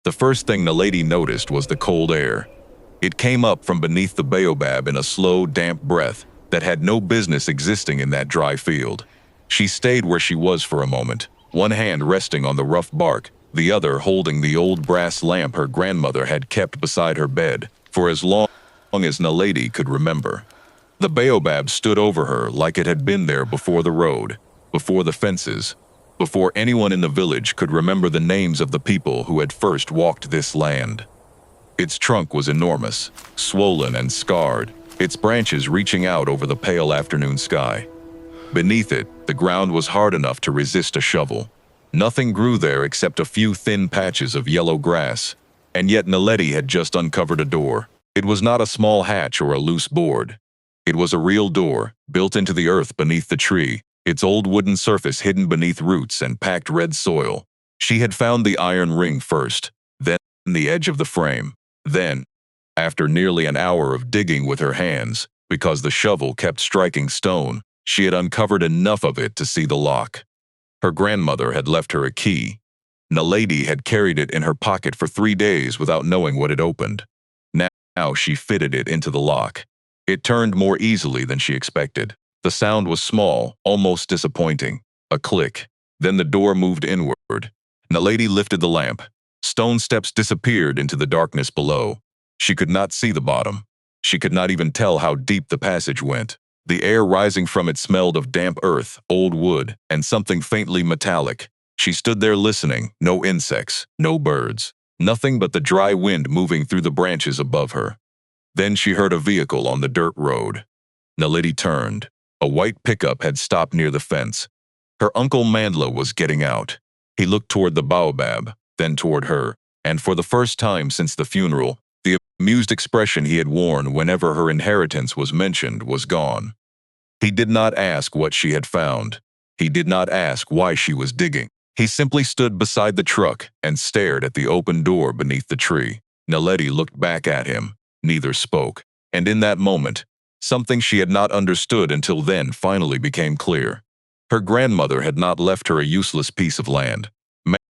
The first thing Naledi noticed was the cold air. It came up from beneath the baobab in a slow, damp breath that had no business existing in that dry field. She stayed where she was for a moment, one hand resting on the rough bark, the other holding the old brass lamp her grandmother had kept beside her bed for as long as Naledi could remember. The baobab stood over her like it had been there before the road, before the fences, before anyone in the village could remember the names of the people who had first walked this land. Its trunk was enormous, swollen and scarred, its branches reaching out over the pale afternoon sky. Beneath it, the ground was hard enough to resist a shovel. Nothing grew there except a few thin patches of yellow grass, and yet Naledi had just uncovered a door. It was not a small hatch or a loose board. It was a real door, built into the earth beneath the tree, its old wooden surface hidden beneath roots and packed red soil. She had found the iron ring first, then the edge of the frame. Then, after nearly an hour of digging with her hands, because the shovel kept striking stone, she had uncovered enough of it to see the lock. Her grandmother had left her a key. Naledi had carried it in her pocket for 3 days without knowing what it opened. Now she fitted it into the lock. It turned more easily than she expected. The sound was small, almost disappointing. A click. Then the door moved inward. Naledi lifted the lamp. Stone steps disappeared into the darkness below. She could not see the bottom. She could not even tell how deep the passage went. The air rising from it smelled of damp earth, old wood, and something faintly metallic. She stood there listening, no insects, no birds, nothing but the dry wind moving through the branches above her. Then she heard a vehicle on the dirt road. Naledi turned. A white pickup had stopped near the fence. Her uncle Mandla was getting out. He looked toward the baobab, then toward her, and for the first time since the funeral, the amused expression he had worn whenever her inheritance was mentioned was gone. He did not ask what she had found. He did not ask why she was digging. He simply stood beside the truck and stared at the open door beneath the tree. Naledi looked back at him. Neither spoke, and in that moment, something she had not understood until then finally became clear. Her grandmother had not left her a useless piece of land.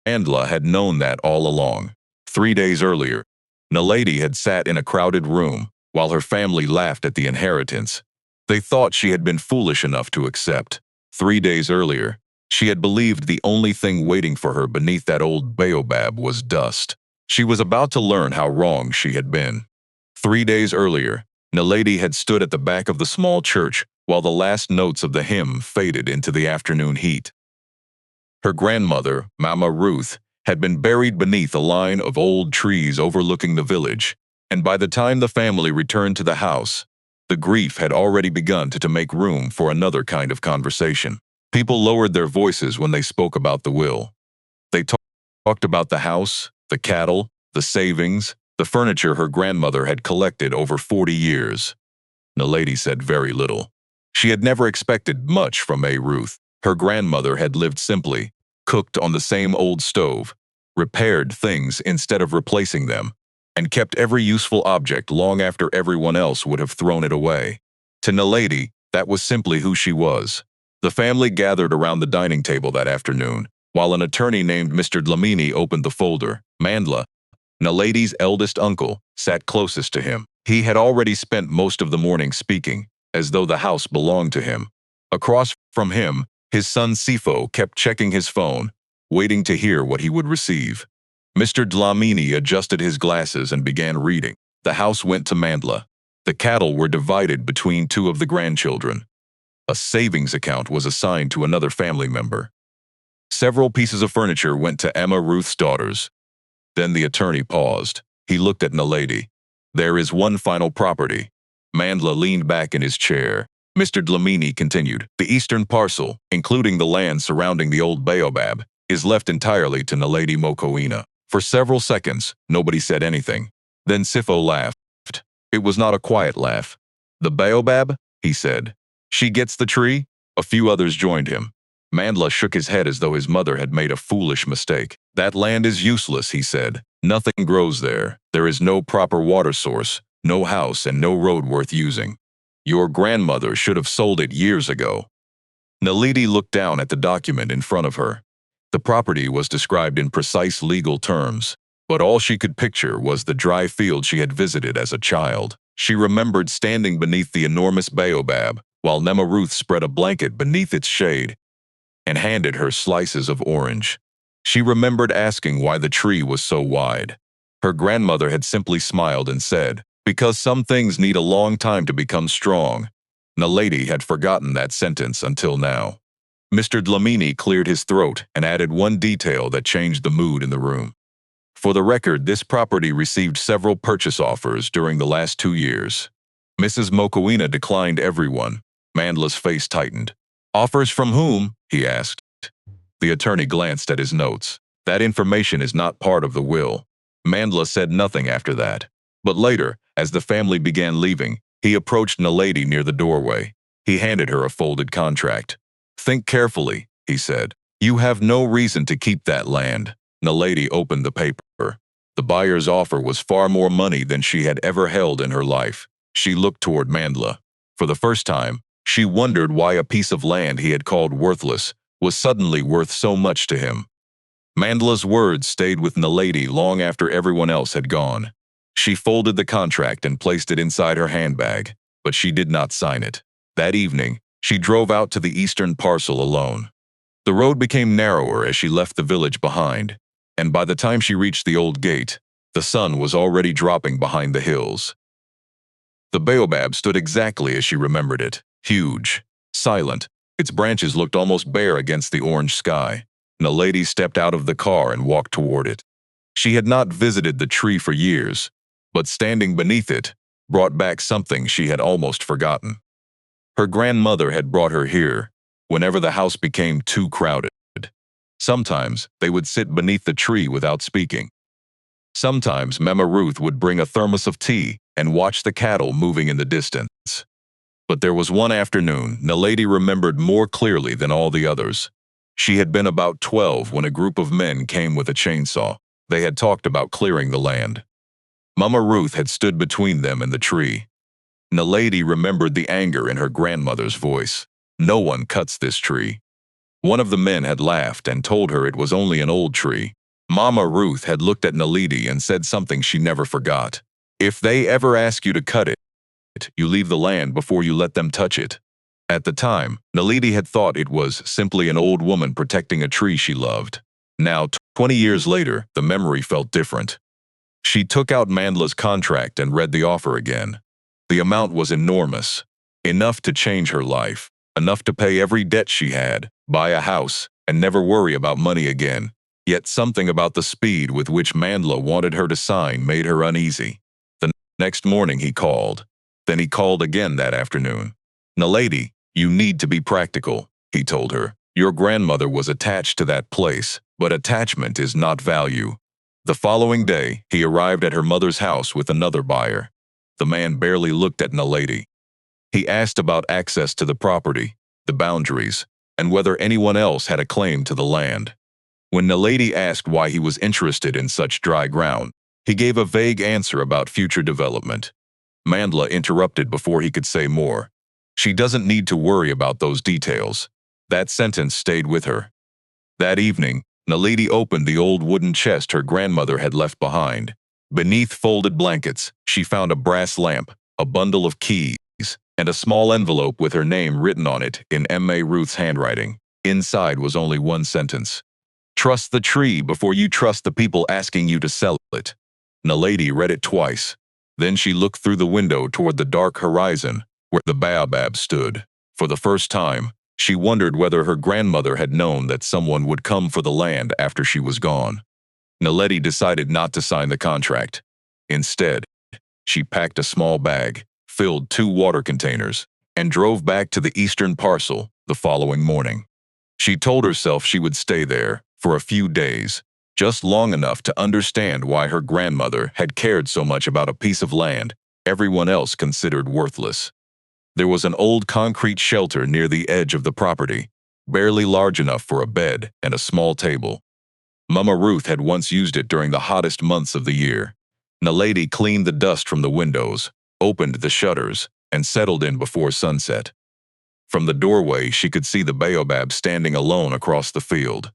Mandla had known that all along. 3 days earlier, Naledi had sat in a crowded room while her family laughed at the inheritance. They thought she had been foolish enough to accept. 3 days earlier, she had believed the only thing waiting for her beneath that old baobab was dust. She was about to learn how wrong she had been. 3 days earlier, Naledi had stood at the back of the small church while the last notes of the hymn faded into the afternoon heat. Her grandmother, Mama Ruth, had been buried beneath a line of old trees overlooking the village, and by the time the family returned to the house, the grief had already begun to make room for another kind of conversation. People lowered their voices when they spoke about the will. They talked about the house, the cattle, the savings, the furniture her grandmother had collected over 40 years. Naledi said very little. She had never expected much from Ruth. Her grandmother had lived simply, cooked on the same old stove, repaired things instead of replacing them, and kept every useful object long after everyone else would have thrown it away. To Naledi, that was simply who she was. The family gathered around the dining table that afternoon, while an attorney named Mr. Dlamini opened the folder. Mandla, Naledi's eldest uncle, sat closest to him. He had already spent most of the morning speaking, as though the house belonged to him. Across from him, his son Sifo kept checking his phone, waiting to hear what he would receive. Mr. Dlamini adjusted his glasses and began reading. The house went to Mandla. The cattle were divided between 2 of the grandchildren. A savings account was assigned to another family member. Several pieces of furniture went to Emma Ruth's daughters. Then the attorney paused. He looked at Naledi. There is one final property. Mandla leaned back in his chair. Mr. Dlamini continued. The eastern parcel, including the land surrounding the old baobab, is left entirely to Naledi Mokoena. For several seconds, nobody said anything. Then Sifo laughed. It was not a quiet laugh. The baobab? He said. She gets the tree? A few others joined him. Mandla shook his head as though his mother had made a foolish mistake. That land is useless, he said. Nothing grows there. There is no proper water source, no house, and no road worth using. Your grandmother should have sold it years ago. Naledi looked down at the document in front of her. The property was described in precise legal terms. But all she could picture was the dry field she had visited as a child. She remembered standing beneath the enormous baobab, while Nema Ruth spread a blanket beneath its shade and handed her slices of orange. She remembered asking why the tree was so wide. Her grandmother had simply smiled and said, "Because some things need a long time to become strong." Naledi had forgotten that sentence until now. Mr. Dlamini cleared his throat and added one detail that changed the mood in the room. For the record, this property received several purchase offers during the last 2 years. Mrs. Mokoena declined everyone. Mandla's face tightened. "Offers from whom?" he asked. The attorney glanced at his notes. "That information is not part of the will." Mandla said nothing after that. But later, as the family began leaving, he approached Naledi near the doorway. He handed her a folded contract. "Think carefully," he said. "You have no reason to keep that land." Naledi opened the paper. The buyer's offer was far more money than she had ever held in her life. She looked toward Mandla. For the first time, she wondered why a piece of land he had called worthless was suddenly worth so much to him. Mandla's words stayed with Naledi long after everyone else had gone. She folded the contract and placed it inside her handbag, but she did not sign it. That evening, she drove out to the eastern parcel alone. The road became narrower as she left the village behind, and by the time she reached the old gate, the sun was already dropping behind the hills. The baobab stood exactly as she remembered it, huge, silent. Its branches looked almost bare against the orange sky. Naledi stepped out of the car and walked toward it. She had not visited the tree for years, but standing beneath it brought back something she had almost forgotten. Her grandmother had brought her here whenever the house became too crowded. Sometimes they would sit beneath the tree without speaking. Sometimes Mema Ruth would bring a thermos of tea and watch the cattle moving in the distance. But there was one afternoon Naledi remembered more clearly than all the others. She had been about 12 when a group of men came with a chainsaw. They had talked about clearing the land. Mama Ruth had stood between them and the tree. Naledi remembered the anger in her grandmother's voice. "No one cuts this tree." One of the men had laughed and told her it was only an old tree. Mama Ruth had looked at Naledi and said something she never forgot. "If they ever ask you to cut it, you leave the land before you let them touch it." At the time, Naledi had thought it was simply an old woman protecting a tree she loved. Now, 20 years later, the memory felt different. She took out Mandla's contract and read the offer again. The amount was enormous, enough to change her life, enough to pay every debt she had, buy a house, and never worry about money again. Yet something about the speed with which Mandla wanted her to sign made her uneasy. The next morning he called. Then he called again that afternoon. "Naledi, you need to be practical," he told her. "Your grandmother was attached to that place, but attachment is not value." The following day, he arrived at her mother's house with another buyer. The man barely looked at Naledi. He asked about access to the property, the boundaries, and whether anyone else had a claim to the land. When Naledi asked why he was interested in such dry ground, he gave a vague answer about future development. Mandla interrupted before he could say more. "She doesn't need to worry about those details." That sentence stayed with her. That evening, Naledi opened the old wooden chest her grandmother had left behind. Beneath folded blankets, she found a brass lamp, a bundle of keys, and a small envelope with her name written on it in M.A. Ruth's handwriting. Inside was only one sentence. "Trust the tree before you trust the people asking you to sell it." Naledi read it twice. Then she looked through the window toward the dark horizon, where the baobab stood. For the first time, she wondered whether her grandmother had known that someone would come for the land after she was gone. Naledi decided not to sign the contract. Instead, she packed a small bag, filled 2 water containers, and drove back to the eastern parcel the following morning. She told herself she would stay there for a few days, just long enough to understand why her grandmother had cared so much about a piece of land everyone else considered worthless. There was an old concrete shelter near the edge of the property, barely large enough for a bed and a small table. Mama Ruth had once used it during the hottest months of the year. Naledi cleaned the dust from the windows, opened the shutters, and settled in before sunset. From the doorway, she could see the baobab standing alone across the field.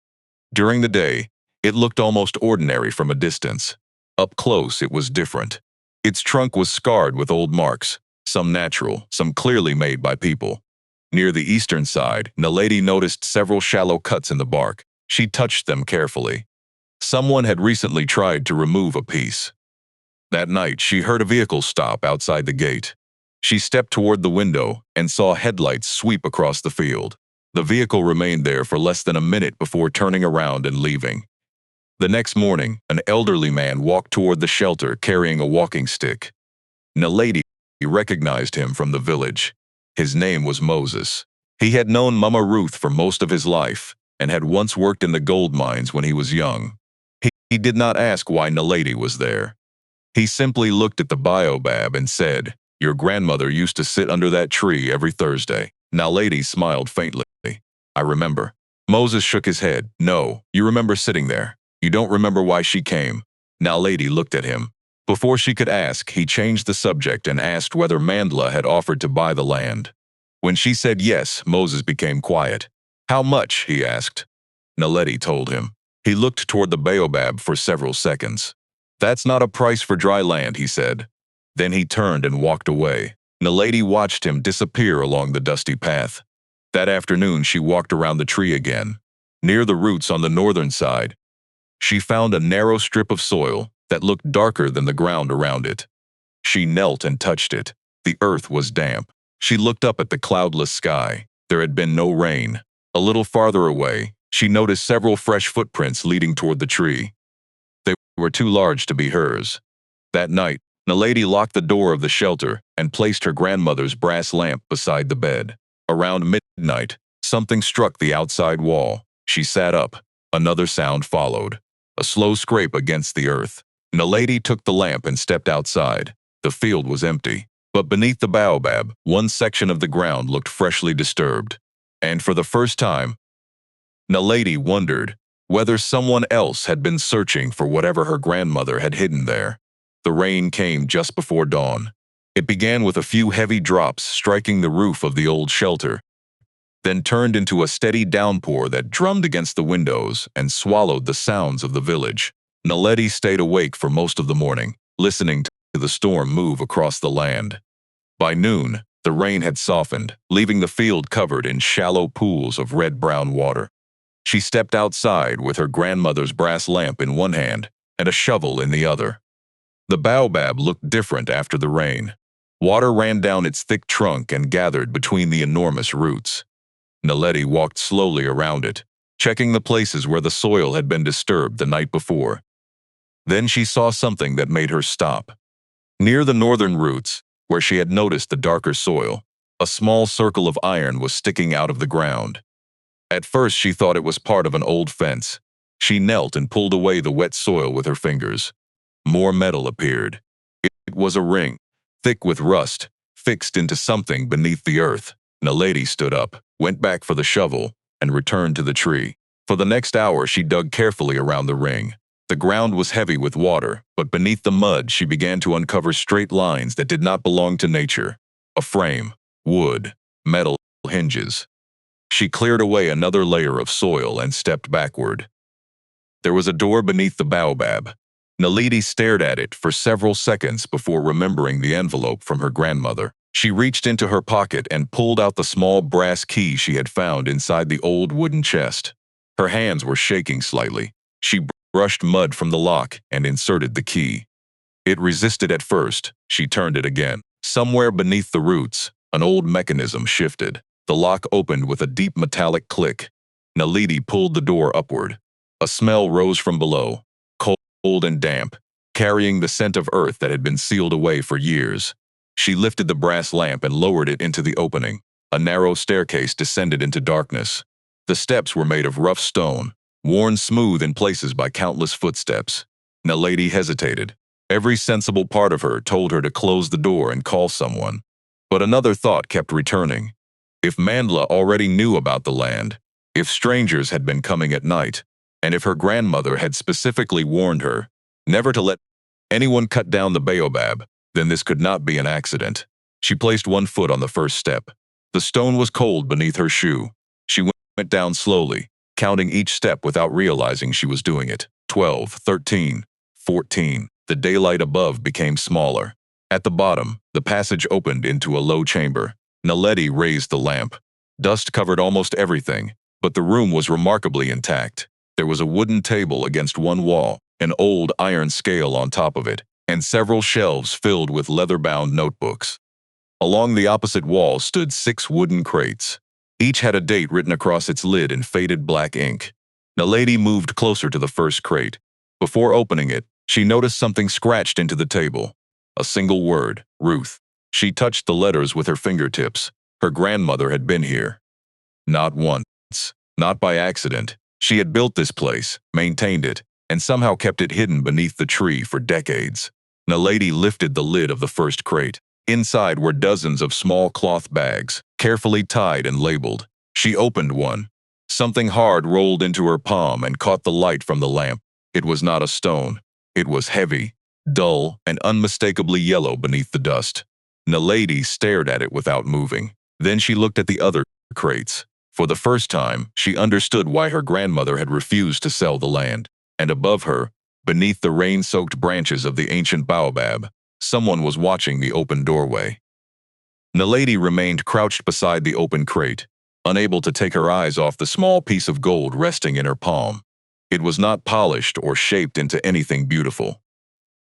During the day, It looked almost ordinary from a distance. Up close, it was different. Its trunk was scarred with old marks, some natural, some clearly made by people. Near the eastern side, Naledi noticed several shallow cuts in the bark. She touched them carefully. Someone had recently tried to remove a piece. That night, she heard a vehicle stop outside the gate. She stepped toward the window and saw headlights sweep across the field. The vehicle remained there for less than a minute before turning around and leaving. The next morning, an elderly man walked toward the shelter carrying a walking stick. Naledi recognized him from the village. His name was Moses. He had known Mama Ruth for most of his life and had once worked in the gold mines when he was young. He did not ask why Naledi was there. He simply looked at the Baobab and said, "Your grandmother used to sit under that tree every Thursday." Naledi smiled faintly. "I remember." Moses shook his head. "No, you remember sitting there. You don't remember why she came." Naledi looked at him. Before she could ask, he changed the subject and asked whether Mandla had offered to buy the land. When she said yes, Moses became quiet. "How much?" he asked. Naledi told him. He looked toward the Baobab for several seconds. "That's not a price for dry land," he said. Then he turned and walked away. Naledi watched him disappear along the dusty path. That afternoon, she walked around the tree again. Near the roots on the northern side, she found a narrow strip of soil that looked darker than the ground around it. She knelt and touched it. The earth was damp. She looked up at the cloudless sky. There had been no rain. A little farther away, she noticed several fresh footprints leading toward the tree. They were too large to be hers. That night, Naledi locked the door of the shelter and placed her grandmother's brass lamp beside the bed. Around midnight, something struck the outside wall. She sat up. Another sound followed. A slow scrape against the earth. Naledi took the lamp and stepped outside. The field was empty, but beneath the Baobab, one section of the ground looked freshly disturbed. And for the first time, Naledi wondered whether someone else had been searching for whatever her grandmother had hidden there. The rain came just before dawn. It began with a few heavy drops striking the roof of the old shelter, then turned into a steady downpour that drummed against the windows and swallowed the sounds of the village. Naledi stayed awake for most of the morning, listening to the storm move across the land. By noon, the rain had softened, leaving the field covered in shallow pools of red-brown water. She stepped outside with her grandmother's brass lamp in one hand and a shovel in the other. The Baobab looked different after the rain. Water ran down its thick trunk and gathered between the enormous roots. Naledi walked slowly around it, checking the places where the soil had been disturbed the night before. Then she saw something that made her stop. Near the northern roots, where she had noticed the darker soil, a small circle of iron was sticking out of the ground. At first, she thought it was part of an old fence. She knelt and pulled away the wet soil with her fingers. More metal appeared. It was a ring, thick with rust, fixed into something beneath the earth. Naledi stood up, went back for the shovel, and returned to the tree. For the next hour, she dug carefully around the ring. The ground was heavy with water, but beneath the mud, she began to uncover straight lines that did not belong to nature. A frame, wood, metal hinges. She cleared away another layer of soil and stepped backward. There was a door beneath the Baobab. Naledi stared at it for several seconds before remembering the envelope from her grandmother. She reached into her pocket and pulled out the small brass key she had found inside the old wooden chest. Her hands were shaking slightly. She brushed mud from the lock and inserted the key. It resisted at first. She turned it again. Somewhere beneath the roots, an old mechanism shifted. The lock opened with a deep metallic click. Naledi pulled the door upward. A smell rose from below, cold and damp, carrying the scent of earth that had been sealed away for years. She lifted the brass lamp and lowered it into the opening. A narrow staircase descended into darkness. The steps were made of rough stone, worn smooth in places by countless footsteps. Naledi hesitated. Every sensible part of her told her to close the door and call someone. But another thought kept returning. If Mandla already knew about the land, if strangers had been coming at night, and if her grandmother had specifically warned her never to let anyone cut down the Baobab, then this could not be an accident. She placed one foot on the first step. The stone was cold beneath her shoe. She went down slowly, counting each step without realizing she was doing it. 12, 13, 14. The daylight above became smaller. At the bottom, the passage opened into a low chamber. Naledi raised the lamp. Dust covered almost everything, but the room was remarkably intact. There was a wooden table against one wall, an old iron scale on top of it, and several shelves filled with leather-bound notebooks. Along the opposite wall stood 6 wooden crates. Each had a date written across its lid in faded black ink. Naledi moved closer to the first crate. Before opening it, she noticed something scratched into the table. A single word, Ruth. She touched the letters with her fingertips. Her grandmother had been here. Not once. Not by accident. She had built this place, maintained it, and somehow kept it hidden beneath the tree for decades. Naledi lifted the lid of the first crate. Inside were dozens of small cloth bags, carefully tied and labeled. She opened one. Something hard rolled into her palm and caught the light from the lamp. It was not a stone. It was heavy, dull, and unmistakably yellow beneath the dust. Naledi stared at it without moving. Then she looked at the other crates. For the first time, she understood why her grandmother had refused to sell the land. And above her, beneath the rain-soaked branches of the ancient Baobab, someone was watching the open doorway. Naledi remained crouched beside the open crate, unable to take her eyes off the small piece of gold resting in her palm. It was not polished or shaped into anything beautiful.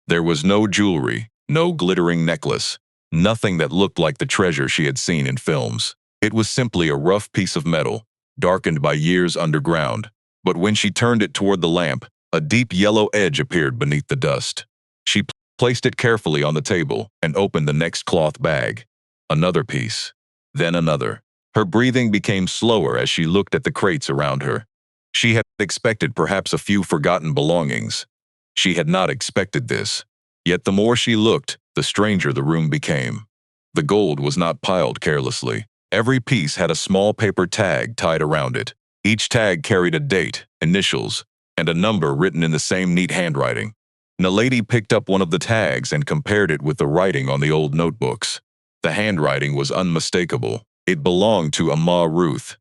There was no jewelry, no glittering necklace, nothing that looked like the treasure she had seen in films. It was simply a rough piece of metal, darkened by years underground. But when she turned it toward the lamp, a deep yellow edge appeared beneath the dust. She placed it carefully on the table and opened the next cloth bag. Another piece, then another. Her breathing became slower as she looked at the crates around her. She had expected perhaps a few forgotten belongings. She had not expected this. Yet the more she looked, the stranger the room became. The gold was not piled carelessly. Every piece had a small paper tag tied around it. Each tag carried a date, initials, and a number written in the same neat handwriting. Naledi picked up one of the tags and compared it with the writing on the old notebooks. The handwriting was unmistakable. It belonged to Amma Ruth.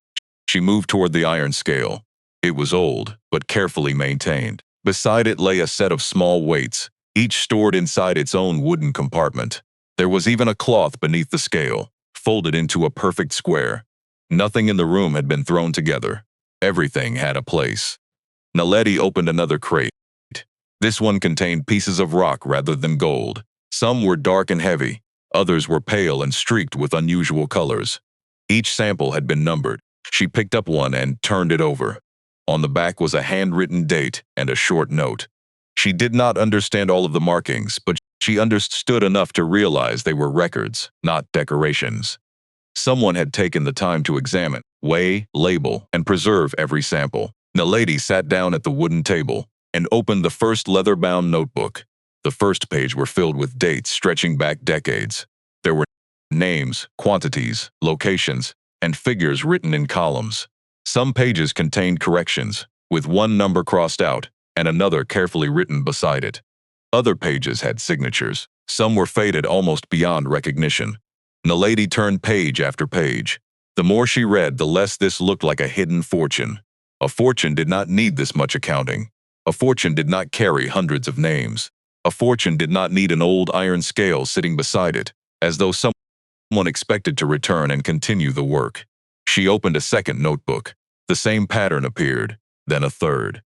She moved toward the iron scale. It was old, but carefully maintained. Beside it lay a set of small weights, each stored inside its own wooden compartment. There was even a cloth beneath the scale, folded into a perfect square. Nothing in the room had been thrown together. Everything had a place. Naledi opened another crate. This one contained pieces of rock rather than gold. Some were dark and heavy. Others were pale and streaked with unusual colors. Each sample had been numbered. She picked up one and turned it over. On the back was a handwritten date and a short note. She did not understand all of the markings, but she understood enough to realize they were records, not decorations. Someone had taken the time to examine, weigh, label, and preserve every sample. Naledi sat down at the wooden table and opened the first leather-bound notebook. The first page were filled with dates stretching back decades. There were names, quantities, locations, and figures written in columns. Some pages contained corrections, with one number crossed out and another carefully written beside it. Other pages had signatures. Some were faded almost beyond recognition. Naledi turned page after page. The more she read, the less this looked like a hidden fortune. A fortune did not need this much accounting. A fortune did not carry hundreds of names. A fortune did not need an old iron scale sitting beside it, as though someone expected to return and continue the work. She opened a second notebook. The same pattern appeared, then a third.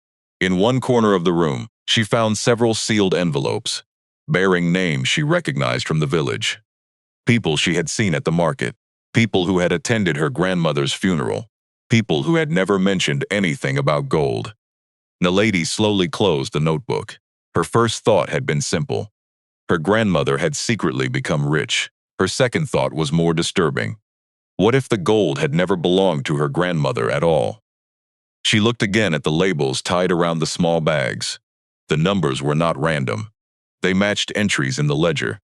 In one corner of the room, she found several sealed envelopes, bearing names she recognized from the village. People she had seen at the market. People who had attended her grandmother's funeral. People who had never mentioned anything about gold. Naledi slowly closed the notebook. Her first thought had been simple. Her grandmother had secretly become rich. Her second thought was more disturbing. What if the gold had never belonged to her grandmother at all? She looked again at the labels tied around the small bags. The numbers were not random. They matched entries in the ledger.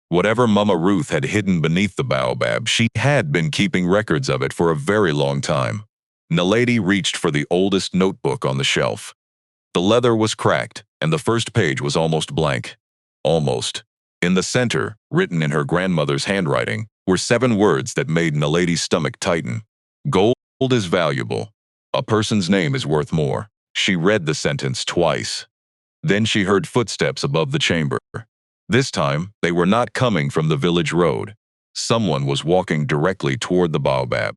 Whatever Mama Ruth had hidden beneath the baobab, she had been keeping records of it for a very long time. Naledi reached for the oldest notebook on the shelf. The leather was cracked, and the first page was almost blank. Almost. In the center, written in her grandmother's handwriting, were 7 words that made Naledi's stomach tighten. Gold is valuable. A person's name is worth more. She read the sentence twice. Then she heard footsteps above the chamber. This time, they were not coming from the village road. Someone was walking directly toward the Baobab.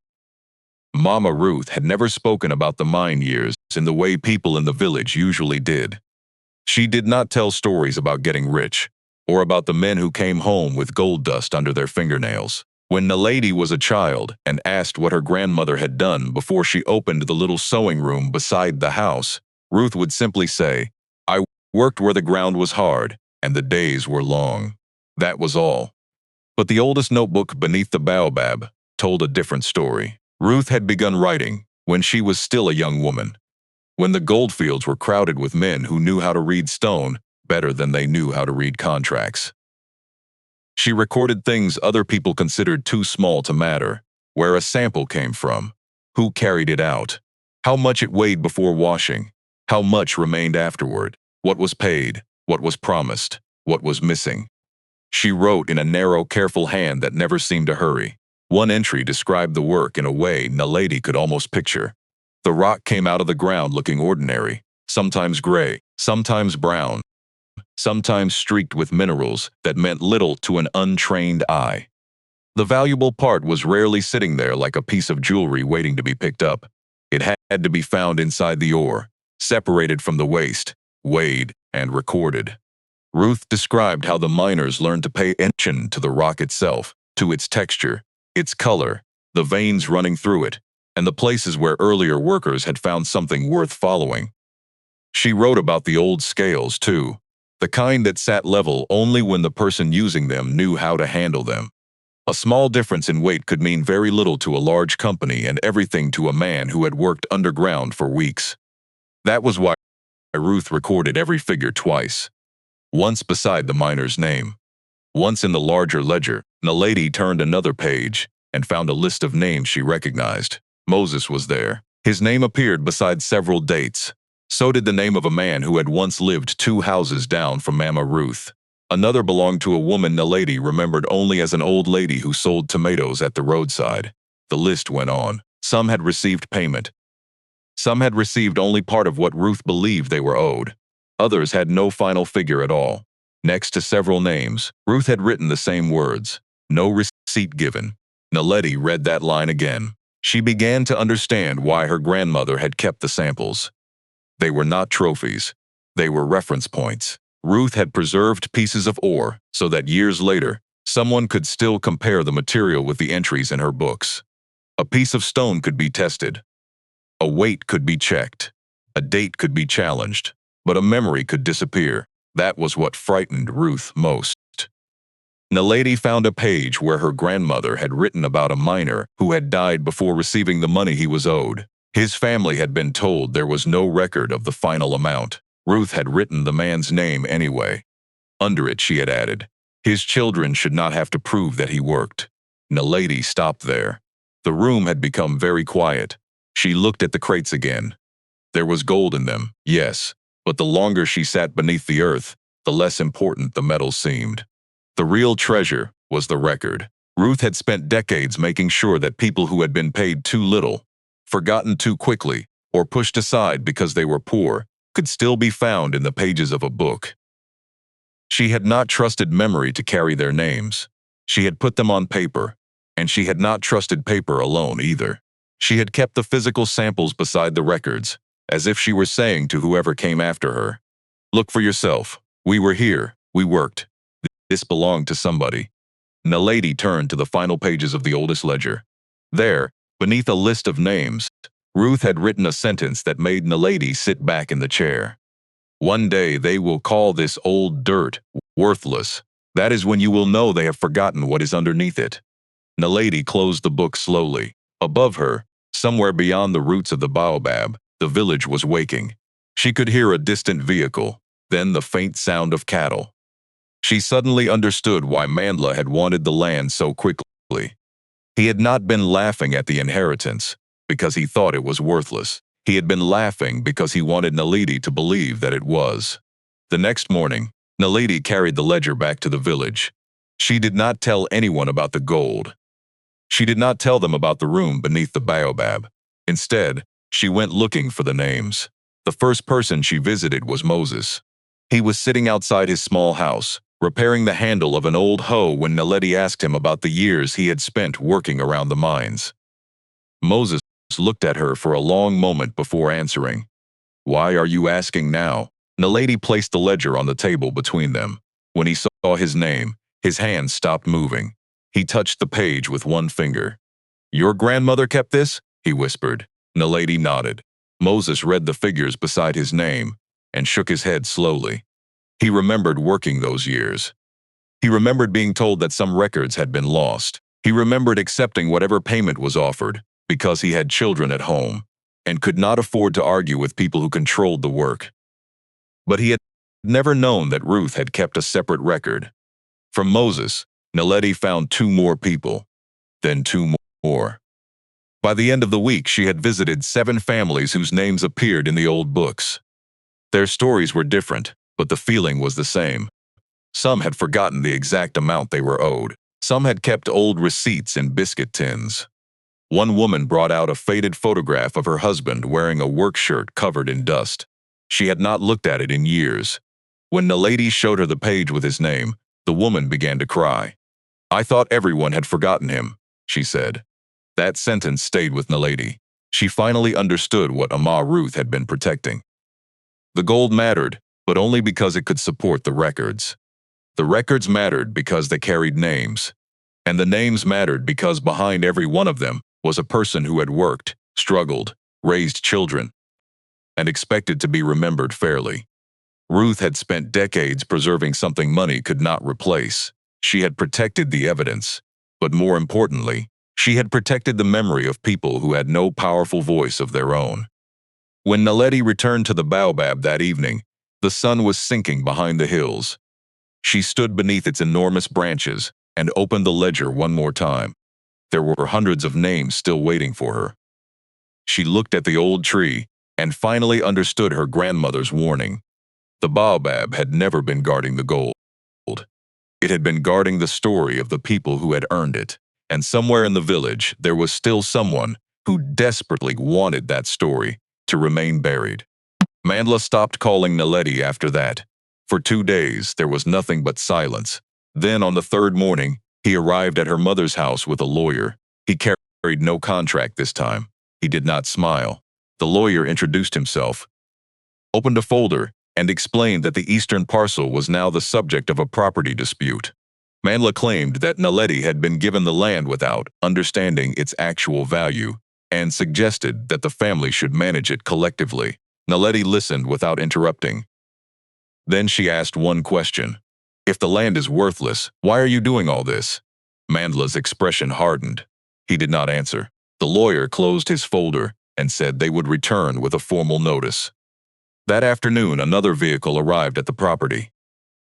Mama Ruth had never spoken about the mine years in the way people in the village usually did. She did not tell stories about getting rich, or about the men who came home with gold dust under their fingernails. When Naledi was a child and asked what her grandmother had done before she opened the little sewing room beside the house, Ruth would simply say, "I worked where the ground was hard, and the days were long." That was all. But the oldest notebook beneath the Baobab told a different story. Ruth had begun writing when she was still a young woman, when the goldfields were crowded with men who knew how to read stone better than they knew how to read contracts. She recorded things other people considered too small to matter: where a sample came from, who carried it out, how much it weighed before washing, how much remained afterward, what was paid, what was promised, what was missing. She wrote in a narrow, careful hand that never seemed to hurry. One entry described the work in a way Naledi could almost picture. The rock came out of the ground looking ordinary, sometimes gray, sometimes brown, sometimes streaked with minerals that meant little to an untrained eye. The valuable part was rarely sitting there like a piece of jewelry waiting to be picked up. It had to be found inside the ore, separated from the waste, weighed, and recorded. Ruth described how the miners learned to pay attention to the rock itself, to its texture, its color, the veins running through it, and the places where earlier workers had found something worth following. She wrote about the old scales, too, the kind that sat level only when the person using them knew how to handle them. A small difference in weight could mean very little to a large company and everything to a man who had worked underground for weeks. That was why Ruth recorded every figure twice. Once beside the miner's name. Once in the larger ledger, Naledi turned another page and found a list of names she recognized. Moses was there. His name appeared beside several dates. So did the name of a man who had once lived 2 houses down from Mama Ruth. Another belonged to a woman Naledi remembered only as an old lady who sold tomatoes at the roadside. The list went on. Some had received payment. Some had received only part of what Ruth believed they were owed. Others had no final figure at all. Next to several names, Ruth had written the same words: "No receipt given." Naledi read that line again. She began to understand why her grandmother had kept the samples. They were not trophies. They were reference points. Ruth had preserved pieces of ore so that years later, someone could still compare the material with the entries in her books. A piece of stone could be tested. A weight could be checked. A date could be challenged. But a memory could disappear. That was what frightened Ruth most. Naledi found a page where her grandmother had written about a miner who had died before receiving the money he was owed. His family had been told there was no record of the final amount. Ruth had written the man's name anyway. Under it, she had added, "His children should not have to prove that he worked." Naledi stopped there. The room had become very quiet. She looked at the crates again. There was gold in them, yes, but the longer she sat beneath the earth, the less important the metal seemed. The real treasure was the record. Ruth had spent decades making sure that people who had been paid too little, forgotten too quickly, or pushed aside because they were poor, could still be found in the pages of a book. She had not trusted memory to carry their names. She had put them on paper, and she had not trusted paper alone either. She had kept the physical samples beside the records, as if she were saying to whoever came after her, "Look for yourself. We were here. We worked. This belonged to somebody." Naledi turned to the final pages of the oldest ledger. There, beneath a list of names, Ruth had written a sentence that made Naledi sit back in the chair. "One day they will call this old dirt worthless. That is when you will know they have forgotten what is underneath it." Naledi closed the book slowly. Above her, somewhere beyond the roots of the Baobab, the village was waking. She could hear a distant vehicle, then the faint sound of cattle. She suddenly understood why Mandla had wanted the land so quickly. He had not been laughing at the inheritance because he thought it was worthless. He had been laughing because he wanted Naledi to believe that it was. The next morning, Naledi carried the ledger back to the village. She did not tell anyone about the gold. She did not tell them about the room beneath the Baobab. Instead, She went looking for the names. The first person she visited was Moses. He was sitting outside his small house, repairing the handle of an old hoe when Naledi asked him about the years he had spent working around the mines. Moses looked at her for a long moment before answering. "Why are you asking now?" Naledi placed the ledger on the table between them. When he saw his name, his hand stopped moving. He touched the page with one finger. "Your grandmother kept this?" he whispered. Naledi nodded. Moses read the figures beside his name and shook his head slowly. He remembered working those years. He remembered being told that some records had been lost. He remembered accepting whatever payment was offered because he had children at home and could not afford to argue with people who controlled the work. But he had never known that Ruth had kept a separate record. From Moses, Naledi found 2 more people, then 2 more. By the end of the week, she had visited 7 families whose names appeared in the old books. Their stories were different, but the feeling was the same. Some had forgotten the exact amount they were owed. Some had kept old receipts in biscuit tins. One woman brought out a faded photograph of her husband wearing a work shirt covered in dust. She had not looked at it in years. When Naledi showed her the page with his name, the woman began to cry. "I thought everyone had forgotten him," she said. That sentence stayed with Naledi. She finally understood what Ruth had been protecting. The gold mattered, but only because it could support the records. The records mattered because they carried names. And the names mattered because behind every one of them was a person who had worked, struggled, raised children, and expected to be remembered fairly. Ruth had spent decades preserving something money could not replace. She had protected the evidence, but more importantly, she had protected the memory of people who had no powerful voice of their own. When Naledi returned to the Baobab that evening, the sun was sinking behind the hills. She stood beneath its enormous branches and opened the ledger one more time. There were hundreds of names still waiting for her. She looked at the old tree and finally understood her grandmother's warning. The Baobab had never been guarding the gold. It had been guarding the story of the people who had earned it. And somewhere in the village, there was still someone who desperately wanted that story to remain buried. Mandla stopped calling Naledi after that. For 2 days, there was nothing but silence. Then, on the 3rd morning, he arrived at her mother's house with a lawyer. He carried no contract this time. He did not smile. The lawyer introduced himself, opened a folder, and explained that the eastern parcel was now the subject of a property dispute. Mandla claimed that Naledi had been given the land without understanding its actual value and suggested that the family should manage it collectively. Naledi listened without interrupting. Then she asked one question. "If the land is worthless, why are you doing all this?" Mandla's expression hardened. He did not answer. The lawyer closed his folder and said they would return with a formal notice. That afternoon, another vehicle arrived at the property.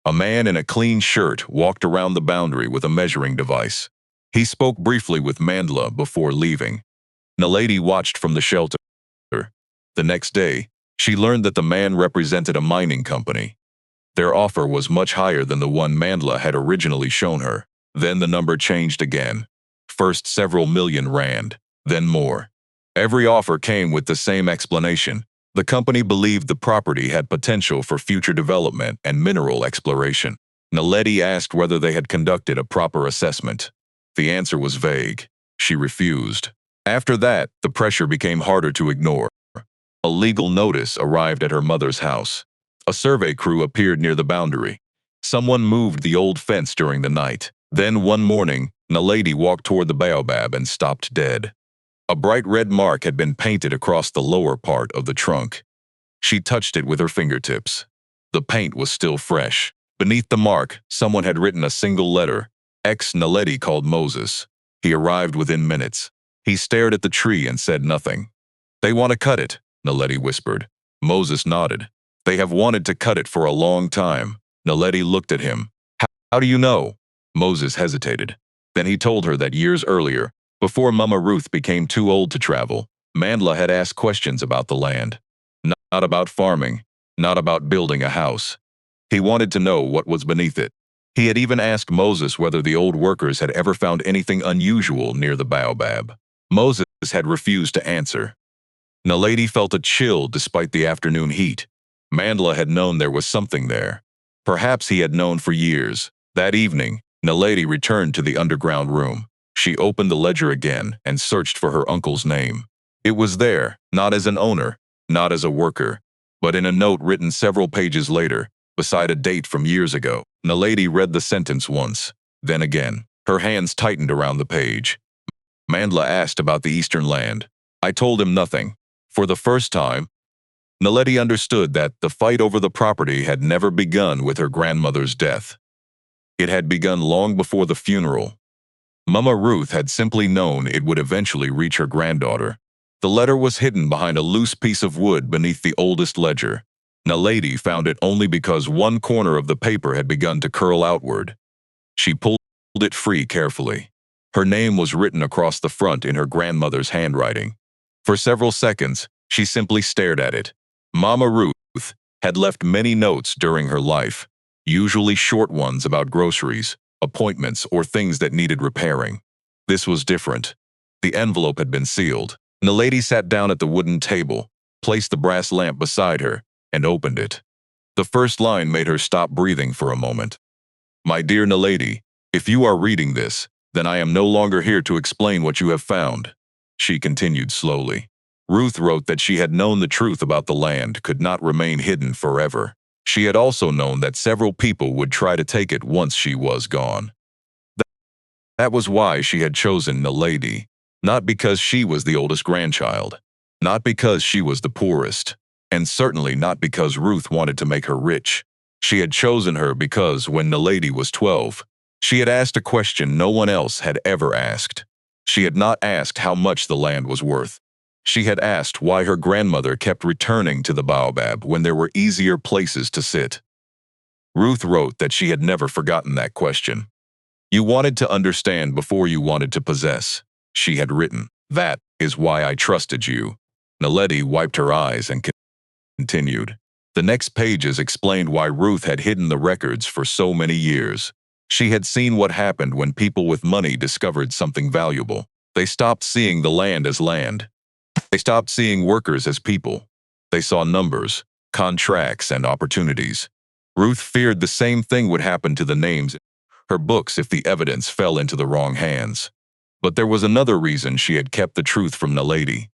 A man in a clean shirt walked around the boundary with a measuring device. He spoke briefly with Mandla before leaving. Naledi watched from the shelter. The next day, she learned that the man represented a mining company. Their offer was much higher than the one Mandla had originally shown her. Then the number changed again. First several million rand, then more. Every offer came with the same explanation. The company believed the property had potential for future development and mineral exploration. Naledi asked whether they had conducted a proper assessment. The answer was vague. She refused. After that, the pressure became harder to ignore. A legal notice arrived at her mother's house. A survey crew appeared near the boundary. Someone moved the old fence during the night. Then one morning, Naledi walked toward the Baobab and stopped dead. A bright red mark had been painted across the lower part of the trunk. She touched it with her fingertips. The paint was still fresh. Beneath the mark, someone had written a single letter. Naledi called Moses. He arrived within minutes. He stared at the tree and said nothing. "They want to cut it," Naledi whispered. Moses nodded. "They have wanted to cut it for a long time." Naledi looked at him. How do you know?" Moses hesitated. Then he told her that years earlier, before Mama Ruth became too old to travel, Mandla had asked questions about the land. Not about farming, not about building a house. He wanted to know what was beneath it. He had even asked Moses whether the old workers had ever found anything unusual near the Baobab. Moses had refused to answer. Naledi felt a chill despite the afternoon heat. Mandla had known there was something there. Perhaps he had known for years. That evening, Naledi returned to the underground room. She opened the ledger again and searched for her uncle's name. It was there, not as an owner, not as a worker, but in a note written several pages later, beside a date from years ago. Naledi read the sentence once, then again. Her hands tightened around the page. Mandla asked about the eastern land. I told him nothing. For the first time, Naledi understood that the fight over the property had never begun with her grandmother's death. It had begun long before the funeral. Mama Ruth had simply known it would eventually reach her granddaughter. The letter was hidden behind a loose piece of wood beneath the oldest ledger. Naledi found it only because one corner of the paper had begun to curl outward. She pulled it free carefully. Her name was written across the front in her grandmother's handwriting. For several seconds, she simply stared at it. Mama Ruth had left many notes during her life, usually short ones about groceries, appointments, or things that needed repairing. This was different. The envelope had been sealed. Naledi sat down at the wooden table, placed the brass lamp beside her, and opened it. The first line made her stop breathing for a moment. My dear Naledi, if you are reading this, then I am no longer here to explain what you have found. She continued slowly. Ruth wrote that she had known the truth about the land could not remain hidden forever. She had also known that several people would try to take it once she was gone. That was why she had chosen Naledi, not because she was the oldest grandchild, not because she was the poorest, and certainly not because Ruth wanted to make her rich. She had chosen her because when Naledi was 12, she had asked a question no one else had ever asked. She had not asked how much the land was worth. She had asked why her grandmother kept returning to the Baobab when there were easier places to sit. Ruth wrote that she had never forgotten that question. You wanted to understand before you wanted to possess, she had written. That is why I trusted you. Naledi wiped her eyes and continued. The next pages explained why Ruth had hidden the records for so many years. She had seen what happened when people with money discovered something valuable. They stopped seeing the land as land. They stopped seeing workers as people. They saw numbers, contracts, and opportunities. Ruth feared the same thing would happen to the names in her books if the evidence fell into the wrong hands. But there was another reason she had kept the truth from Naledi.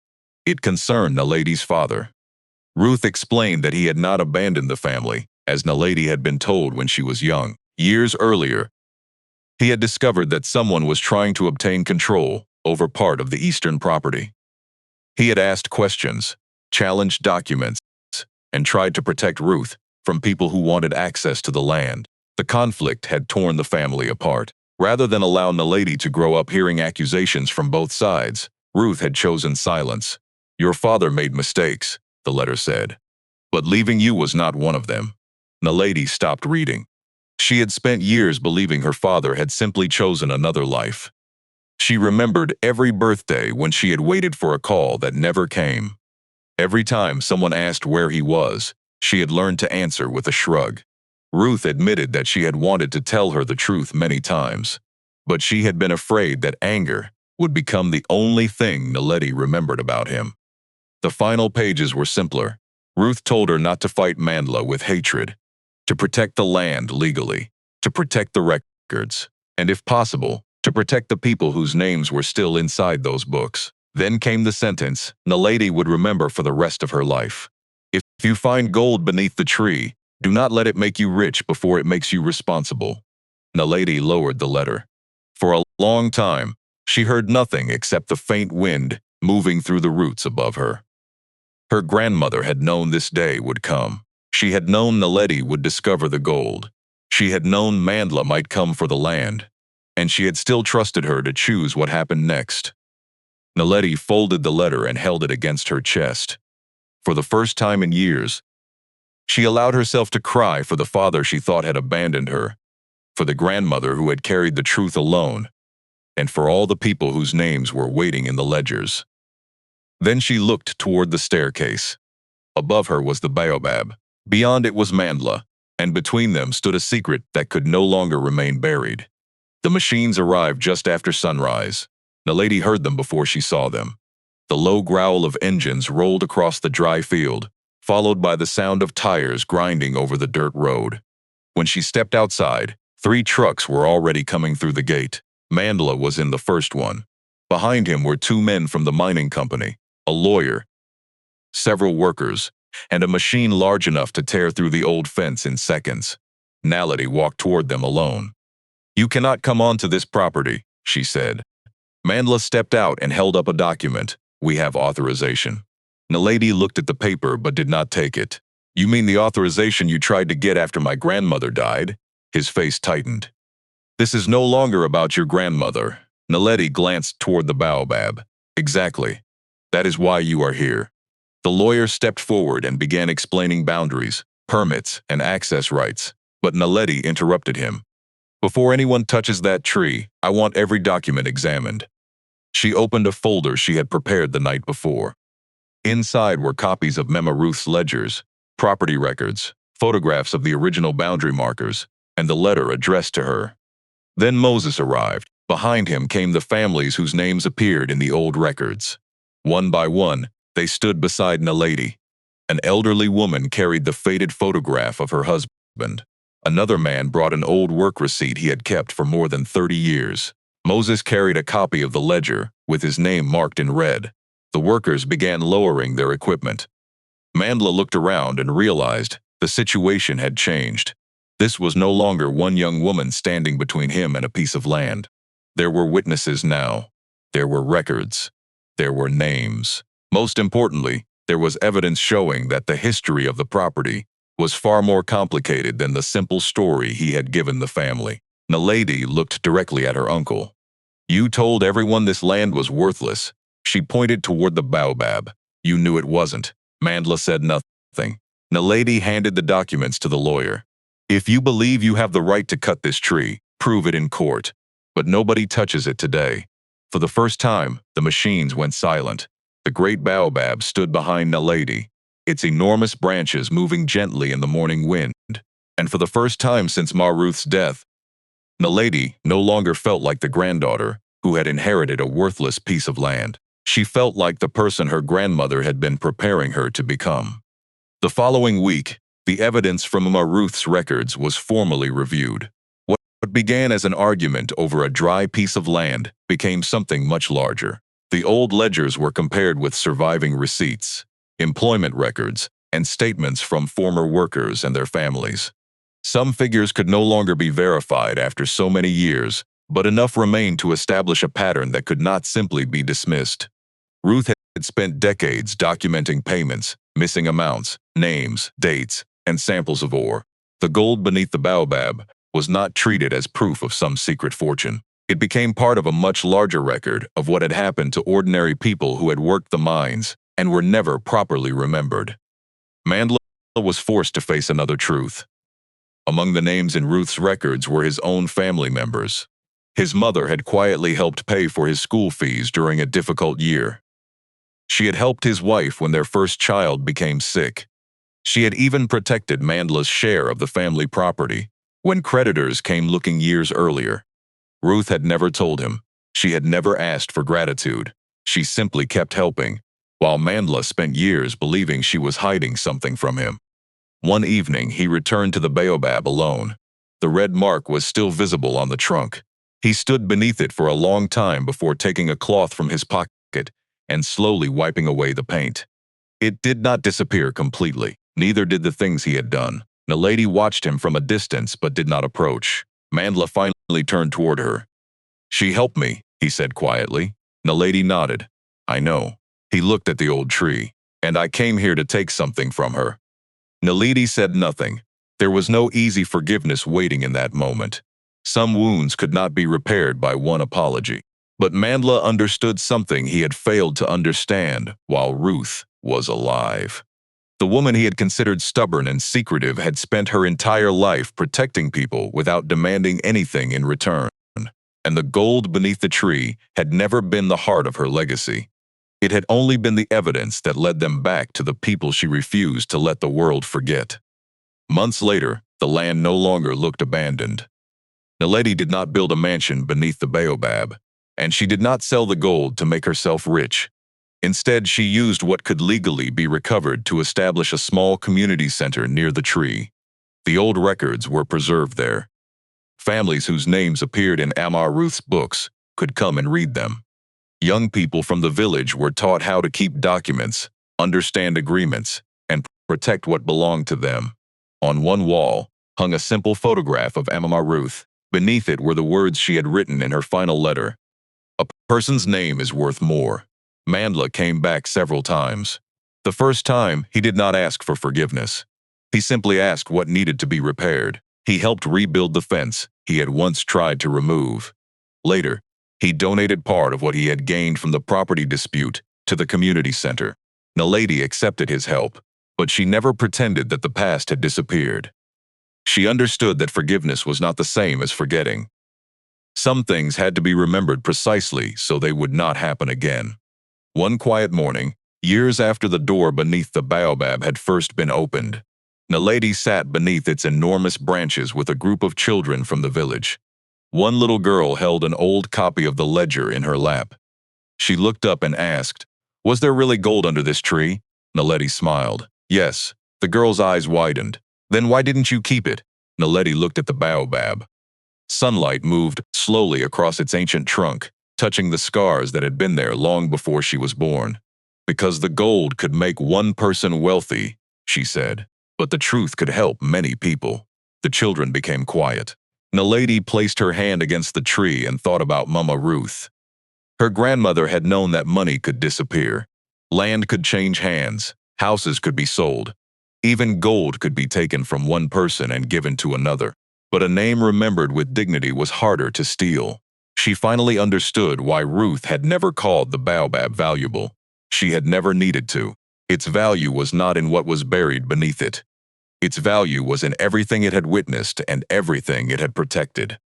It concerned Naledi's father. Ruth explained that he had not abandoned the family, as Naledi had been told when she was young. Years earlier, he had discovered that someone was trying to obtain control over part of the eastern property. He had asked questions, challenged documents, and tried to protect Ruth from people who wanted access to the land. The conflict had torn the family apart. Rather than allow Naledi to grow up hearing accusations from both sides, Ruth had chosen silence. Your father made mistakes, the letter said, but leaving you was not one of them. Naledi stopped reading. She had spent years believing her father had simply chosen another life. She remembered every birthday when she had waited for a call that never came. Every time someone asked where he was, she had learned to answer with a shrug. Ruth admitted that she had wanted to tell her the truth many times, but she had been afraid that anger would become the only thing Naledi remembered about him. The final pages were simpler. Ruth told her not to fight Mandla with hatred, to protect the land legally, to protect the records, and if possible, to protect the people whose names were still inside those books. Then came the sentence Naledi would remember for the rest of her life. If you find gold beneath the tree, do not let it make you rich before it makes you responsible. Naledi lowered the letter. For a long time, she heard nothing except the faint wind moving through the roots above her. Her grandmother had known this day would come. She had known Naledi would discover the gold. She had known Mandla might come for the land, and she had still trusted her to choose what happened next. Naledi folded the letter and held it against her chest. For the first time in years, she allowed herself to cry for the father she thought had abandoned her, for the grandmother who had carried the truth alone, and for all the people whose names were waiting in the ledgers. Then she looked toward the staircase. Above her was the Baobab. Beyond it was Mandla, and between them stood a secret that could no longer remain buried. The machines arrived just after sunrise. Naledi heard them before she saw them. The low growl of engines rolled across the dry field, followed by the sound of tires grinding over the dirt road. When she stepped outside, 3 trucks were already coming through the gate. Mandla was in the first one. Behind him were 2 men from the mining company, a lawyer, several workers, and a machine large enough to tear through the old fence in seconds. Naledi walked toward them alone. "You cannot come onto this property," she said. Mandla stepped out and held up a document. "We have authorization." Naledi looked at the paper but did not take it. "You mean the authorization you tried to get after my grandmother died?" His face tightened. "This is no longer about your grandmother." Naledi glanced toward the Baobab. "Exactly. That is why you are here." The lawyer stepped forward and began explaining boundaries, permits, and access rights, but Naledi interrupted him. "Before anyone touches that tree, I want every document examined." She opened a folder she had prepared the night before. Inside were copies of Mema Ruth's ledgers, property records, photographs of the original boundary markers, and the letter addressed to her. Then Moses arrived. Behind him came the families whose names appeared in the old records. One by one, they stood beside Naledi. An elderly woman carried the faded photograph of her husband. Another man brought an old work receipt he had kept for more than 30 years. Moses carried a copy of the ledger, with his name marked in red. The workers began lowering their equipment. Mandla looked around and realized the situation had changed. This was no longer one young woman standing between him and a piece of land. There were witnesses now. There were records. There were names. Most importantly, there was evidence showing that the history of the property was far more complicated than the simple story he had given the family. Naledi looked directly at her uncle. "You told everyone this land was worthless." She pointed toward the Baobab. "You knew it wasn't." Mandla said nothing. Naledi handed the documents to the lawyer. "If you believe you have the right to cut this tree, prove it in court. But nobody touches it today." For the first time, the machines went silent. The great Baobab stood behind Naledi, its enormous branches moving gently in the morning wind. And for the first time since Ma Ruth's death, Naledi no longer felt like the granddaughter who had inherited a worthless piece of land. She felt like the person her grandmother had been preparing her to become. The following week, the evidence from Ma Ruth's records was formally reviewed. What began as an argument over a dry piece of land became something much larger. The old ledgers were compared with surviving receipts, employment records, and statements from former workers and their families. Some figures could no longer be verified after so many years, but enough remained to establish a pattern that could not simply be dismissed. Ruth had spent decades documenting payments, missing amounts, names, dates, and samples of ore. The gold beneath the Baobab was not treated as proof of some secret fortune. It became part of a much larger record of what had happened to ordinary people who had worked the mines and were never properly remembered. Mandla was forced to face another truth. Among the names in Ruth's records were his own family members. His mother had quietly helped pay for his school fees during a difficult year. She had helped his wife when their first child became sick. She had even protected Mandla's share of the family property when creditors came looking years earlier. Ruth had never told him. She had never asked for gratitude. She simply kept helping, while Mandla spent years believing she was hiding something from him. One evening, he returned to the Baobab alone. The red mark was still visible on the trunk. He stood beneath it for a long time before taking a cloth from his pocket and slowly wiping away the paint. It did not disappear completely. Neither did the things he had done. Naledi watched him from a distance but did not approach. Mandla finally turned toward her. "She helped me," he said quietly. Naledi nodded. "I know." He looked at the old tree. "And I came here to take something from her." Naledi said nothing. There was no easy forgiveness waiting in that moment. Some wounds could not be repaired by one apology. But Mandla understood something he had failed to understand while Ruth was alive. The woman he had considered stubborn and secretive had spent her entire life protecting people without demanding anything in return. And the gold beneath the tree had never been the heart of her legacy. It had only been the evidence that led them back to the people she refused to let the world forget. Months later, the land no longer looked abandoned. Naledi did not build a mansion beneath the Baobab, and she did not sell the gold to make herself rich. Instead, she used what could legally be recovered to establish a small community center near the tree. The old records were preserved there. Families whose names appeared in Amar Ruth's books could come and read them. Young people from the village were taught how to keep documents, understand agreements, and protect what belonged to them. On one wall hung a simple photograph of Amar Ruth. Beneath it were the words she had written in her final letter. A person's name is worth more. Mandla came back several times. The first time, he did not ask for forgiveness. He simply asked what needed to be repaired. He helped rebuild the fence he had once tried to remove. Later, he donated part of what he had gained from the property dispute to the community center. Naledi accepted his help, but she never pretended that the past had disappeared. She understood that forgiveness was not the same as forgetting. Some things had to be remembered precisely so they would not happen again. One quiet morning, years after the door beneath the Baobab had first been opened, Naledi sat beneath its enormous branches with a group of children from the village. One little girl held an old copy of the ledger in her lap. She looked up and asked, "Was there really gold under this tree?" Naledi smiled. "Yes." The girl's eyes widened. "Then why didn't you keep it?" Naledi looked at the Baobab. Sunlight moved slowly across its ancient trunk, touching the scars that had been there long before she was born. "Because the gold could make one person wealthy," she said, "but the truth could help many people." The children became quiet. Naledi placed her hand against the tree and thought about Mama Ruth. Her grandmother had known that money could disappear. Land could change hands, houses could be sold. Even gold could be taken from one person and given to another. But a name remembered with dignity was harder to steal. She finally understood why Ruth had never called the Baobab valuable. She had never needed to. Its value was not in what was buried beneath it. Its value was in everything it had witnessed and everything it had protected.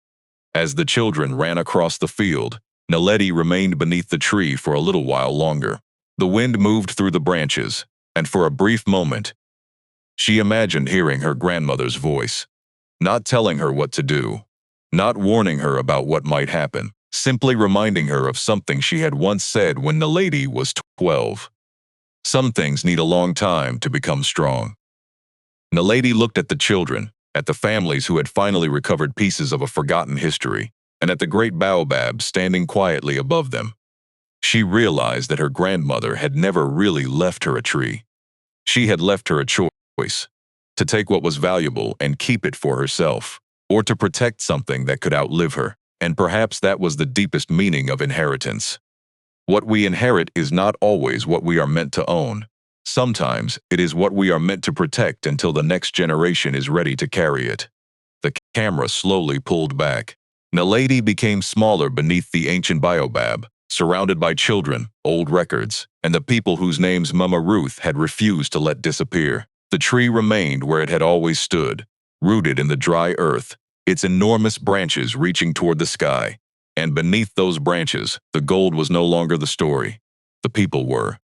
As the children ran across the field, Naledi remained beneath the tree for a little while longer. The wind moved through the branches, and for a brief moment, she imagined hearing her grandmother's voice, not telling her what to do, not warning her about what might happen, simply reminding her of something she had once said when Naledi was 12. Some things need a long time to become strong. Naledi looked at the children, at the families who had finally recovered pieces of a forgotten history, and at the great Baobab standing quietly above them. She realized that her grandmother had never really left her a tree. She had left her a choice: to take what was valuable and keep it for herself, or to protect something that could outlive her. And perhaps that was the deepest meaning of inheritance. What we inherit is not always what we are meant to own. Sometimes it is what we are meant to protect until the next generation is ready to carry it. The camera slowly pulled back. Naledi became smaller beneath the ancient Baobab, surrounded by children, old records, and the people whose names Mama Ruth had refused to let disappear. The tree remained where it had always stood, rooted in the dry earth, its enormous branches reaching toward the sky. And beneath those branches, the gold was no longer the story. The people were.